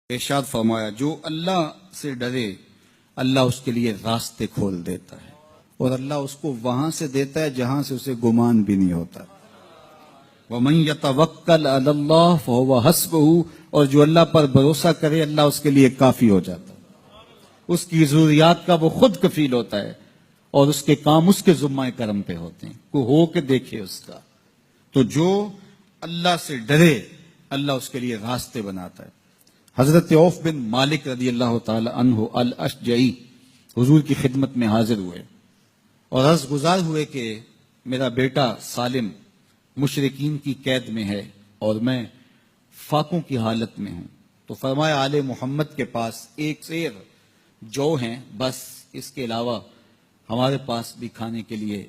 ارشاد فرمایا جو اللہ سے ڈرے اللہ اس کے لیے راستے کھول دیتا ہے اور اللہ اس کو وہاں سے دیتا ہے جہاں سے اسے گمان بھی نہیں ہوتا. وَمَن يَتَوَكَّلْ عَلَى اللَّهِ فَهُوَ حَسْبُهُ، اور جو اللہ پر بھروسہ کرے اللہ اس کے لیے کافی ہو جاتا ہے. اس کی ضروریات کا وہ خود کفیل ہوتا ہے اور اس کے کام اس کے ذمہ کرم پہ ہوتے ہیں. کو ہو کے دیکھے اس کا. تو جو اللہ سے ڈرے اللہ اس کے لیے راستے بناتا ہے. حضرت عوف بن مالک رضی اللہ تعالی عنہ الاشجعی حضور کی خدمت میں حاضر ہوئے اور عرض گزار ہوئے کہ میرا بیٹا سالم مشرکین کی قید میں ہے اور میں فاقوں کی حالت میں ہوں. تو فرمایا آل محمد کے پاس ایک سیر جو ہیں، بس اس کے علاوہ ہمارے پاس بھی کھانے کے لیے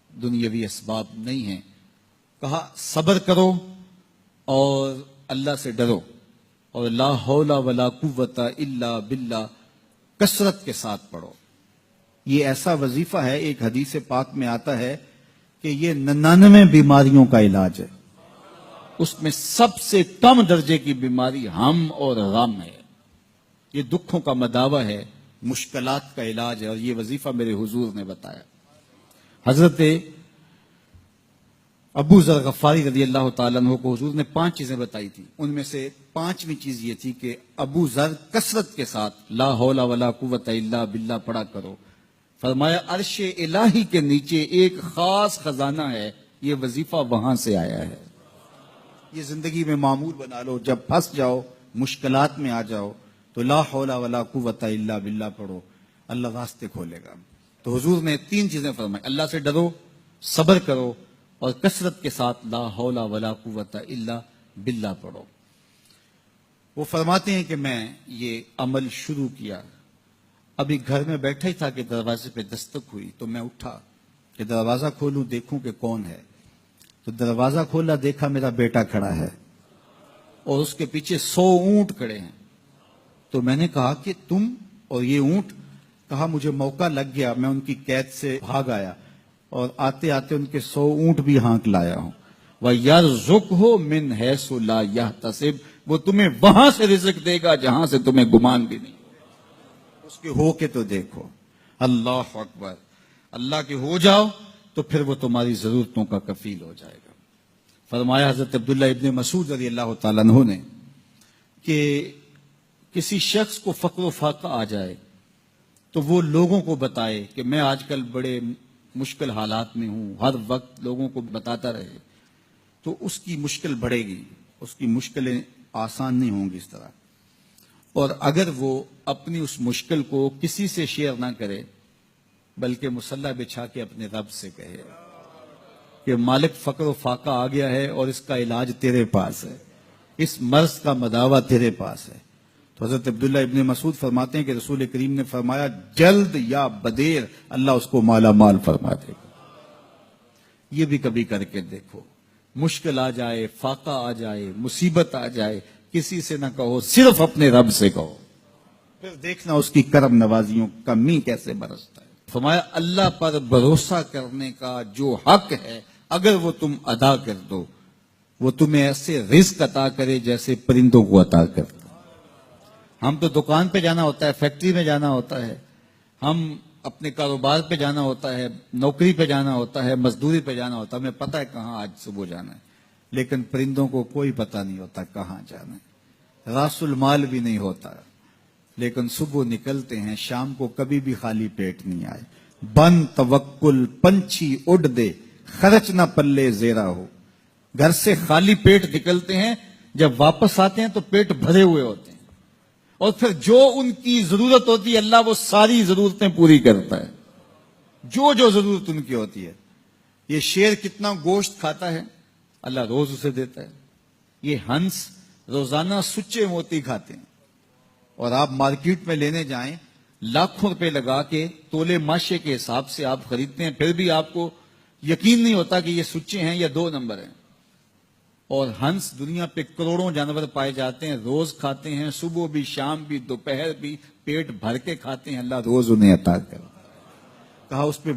دنیاوی اسباب نہیں ہیں. کہا صبر کرو اور اللہ سے ڈرو اور لا حول ولا قوت الا باللہ کثرت کے ساتھ پڑھو. یہ ایسا وظیفہ ہے، ایک حدیث پاک میں آتا ہے کہ یہ 99 بیماریوں کا علاج ہے. اس میں سب سے کم درجے کی بیماری ہم اور غم ہے. یہ دکھوں کا مداوع ہے، مشکلات کا علاج ہے، اور یہ وظیفہ میرے حضور نے بتایا. حضرت ابو ذر غفاری رضی اللہ تعالیٰ عنہ کو حضور نے 5 چیزیں بتائی تھی. ان میں سے 5ویں چیز یہ تھی کہ ابو ذر کثرت کے ساتھ لا حول ولا قوت الا باللہ پڑھا کرو. فرمایا عرش الہی کے نیچے ایک خاص خزانہ ہے، یہ وظیفہ وہاں سے آیا ہے. یہ زندگی میں معمول بنا لو. جب پھنس جاؤ، مشکلات میں آ جاؤ تو لا حول ولا قوت الا باللہ پڑھو، اللہ راستے کھولے گا. تو حضور نے 3 چیزیں فرمائی: اللہ سے ڈرو، صبر کرو اور کثرت کے ساتھ لا حول ولا قوت الا باللہ پڑھو. وہ فرماتے ہیں کہ میں یہ عمل شروع کیا، ابھی گھر میں بیٹھا ہی تھا کہ دروازے پہ دستک ہوئی تو میں اٹھا کہ دروازہ کھولوں دیکھوں کہ کون ہے. تو دروازہ کھولا، دیکھا میرا بیٹا کھڑا ہے اور اس کے پیچھے 100 اونٹ کھڑے ہیں. تو میں نے کہا کہ تم اور یہ اونٹ؟ کہا مجھے موقع لگ گیا، میں ان کی قید سے بھاگ آیا اور آتے آتے ان کے 100 اونٹ بھی ہانک لایا ہوں. وَيَرْزُقْهُ مِنْ حَيْثُ لَا يَحْتَسِبُ، وہ تمہیں وہاں سے رزق دے گا جہاں سے تمہیں گمان بھی نہیں. اس کے ہو کے تو دیکھو. اللہ اکبر. اللہ کے ہو جاؤ تو پھر وہ تمہاری ضرورتوں کا کفیل ہو جائے گا. فرمایا حضرت عبداللہ ابن مسعود رضی اللہ تعالیٰ عنہ نے کہ کسی شخص کو فقر و فاقہ آ جائے تو وہ لوگوں کو بتائے کہ میں آج کل بڑے مشکل حالات میں ہوں، ہر وقت لوگوں کو بتاتا رہے تو اس کی مشکل بڑھے گی، اس کی مشکلیں آسان نہیں ہوں گی اس طرح. اور اگر وہ اپنی اس مشکل کو کسی سے شیئر نہ کرے بلکہ مصلی بچھا کے اپنے رب سے کہے کہ مالک فقر و فاقہ آ گیا ہے اور اس کا علاج تیرے پاس ہے، اس مرض کا مداوع تیرے پاس ہے. تو حضرت عبداللہ ابن مسعود فرماتے ہیں کہ رسول کریم نے فرمایا جلد یا بدیر اللہ اس کو مالا مال فرما دے گا. یہ بھی کبھی کر کے دیکھو. مشکل آ جائے، فاقہ آ جائے، مصیبت آ جائے، کسی سے نہ کہو، صرف اپنے رب سے کہو، پھر دیکھنا اس کی کرم نوازیوں کا می کیسے برستا ہے. فرمایا اللہ پر بھروسہ کرنے کا جو حق ہے اگر وہ تم ادا کر دو وہ تمہیں ایسے رزق عطا کرے جیسے پرندوں کو عطا کرتا. ہم تو دکان پہ جانا ہوتا ہے، فیکٹری میں جانا ہوتا ہے، ہم اپنے کاروبار پہ جانا ہوتا ہے، نوکری پہ جانا ہوتا ہے، مزدوری پہ جانا ہوتا ہے، ہمیں پتہ ہے کہاں آج صبح جانا ہے. لیکن پرندوں کو کوئی پتہ نہیں ہوتا کہاں جانا ہے. راس المال بھی نہیں ہوتا لیکن صبح نکلتے ہیں، شام کو کبھی بھی خالی پیٹ نہیں آئے. بن توکل پنچھی اڑ دے، خرچ نہ پلے زیرا ہو. گھر سے خالی پیٹ نکلتے ہیں، جب واپس آتے ہیں تو پیٹ بھرے ہوئے ہوتے ہیں اور پھر جو ان کی ضرورت ہوتی ہے اللہ وہ ساری ضرورتیں پوری کرتا ہے، جو ضرورت ان کی ہوتی ہے. یہ شیر کتنا گوشت کھاتا ہے اللہ روز اسے دیتا ہے. یہ ہنس روزانہ سچے موتی کھاتے ہیں اور آپ مارکیٹ میں لینے جائیں لاکھوں روپے لگا کے تولے ماشے کے حساب سے آپ خریدتے ہیں، پھر بھی آپ کو یقین نہیں ہوتا کہ یہ سچے ہیں یا 2 نمبر ہیں. اور ہنس دنیا پہ کروڑوں جانور پائے جاتے ہیں، روز کھاتے ہیں، صبح بھی، شام بھی، دوپہر بھی، پیٹ بھر کے کھاتے ہیں، اللہ روز انہیں عطا کرتا. کہا اس پہ